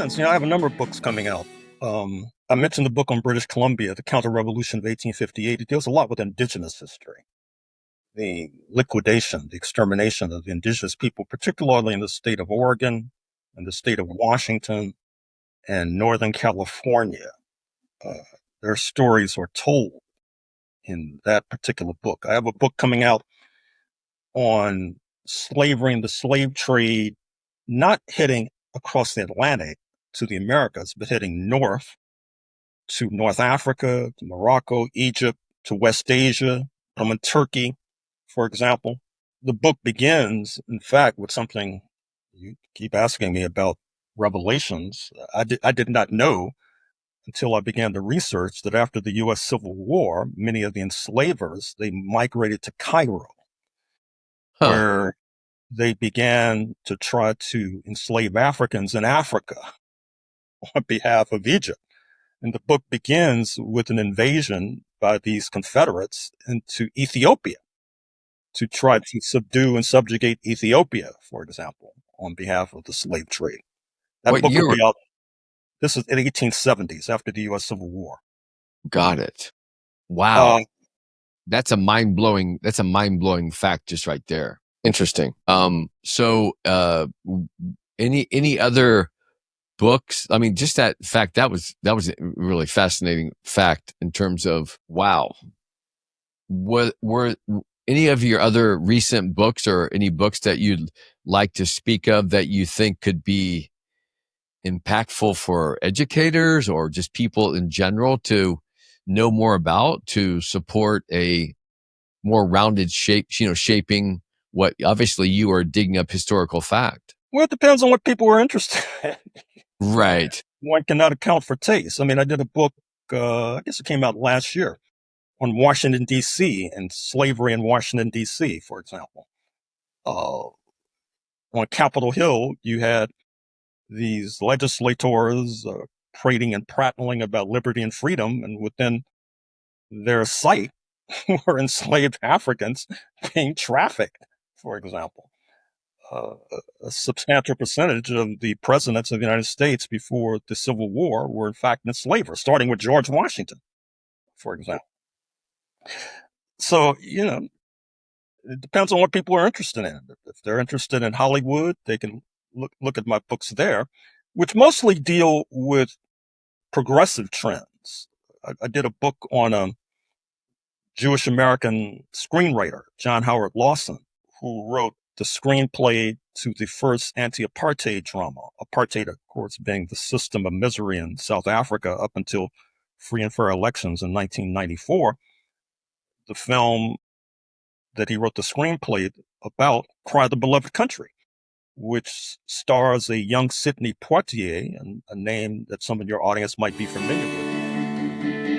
depends. I have a number of books coming out. I mentioned the book on British Columbia, The Counter-Revolution of 1858. It deals a lot with indigenous history, the liquidation, the extermination of the indigenous people, particularly in the state of Oregon and the state of Washington and Northern California. Uh, their stories are told in that particular book. I have a book coming out on slavery and the slave trade, not heading across the Atlantic to the Americas, but heading north to North Africa, to Morocco, Egypt, to West Asia, in Turkey, for example. The book begins, in fact, with something you keep asking me about revelations. I did not know until I began to research that after the U.S. Civil War, many of the enslavers, they migrated to Cairo, Huh. where they began to try to enslave Africans in Africa on behalf of Egypt. And the book begins with an invasion by these Confederates into Ethiopia to try to subdue and subjugate Ethiopia, for example, on behalf of the slave trade. That What book will year? be out. This is in the 1870s after the U.S. Civil War. Got it. Uh, Wow. That's a mind blowing fact just right there. Interesting. Any other books? I mean, just that fact, that was a really fascinating fact in terms of, wow. What were any of your other recent books or any books that you'd like to speak of that you think could be impactful for educators or just people in general to know more about, to support a more rounded shape, shaping what obviously you are digging up historical fact? well, it depends on what people are interested in. Right. One cannot account for taste. I mean, I did a book, I guess it came out last year, on Washington, D.C. and slavery in Washington, D.C., for example. Uh, on Capitol Hill, you had these legislators prating and prattling about liberty and freedom, and within their sight were enslaved Africans being trafficked, for example. Uh, a substantial percentage of the presidents of the United States before the Civil War were, in fact, enslavers, starting with George Washington, for example. So, it depends on what people are interested in. If they're interested in Hollywood, they can look at my books there, which mostly deal with progressive trends. I did a book on a Jewish American screenwriter, John Howard Lawson, who wrote the screenplay to the first anti-apartheid drama. Apartheid, of course, being the system of misery in South Africa up until free and fair elections in 1994. The film that he wrote the screenplay about, Cry the Beloved Country, which stars a young Sidney Poitier, a name that some of your audience might be familiar with.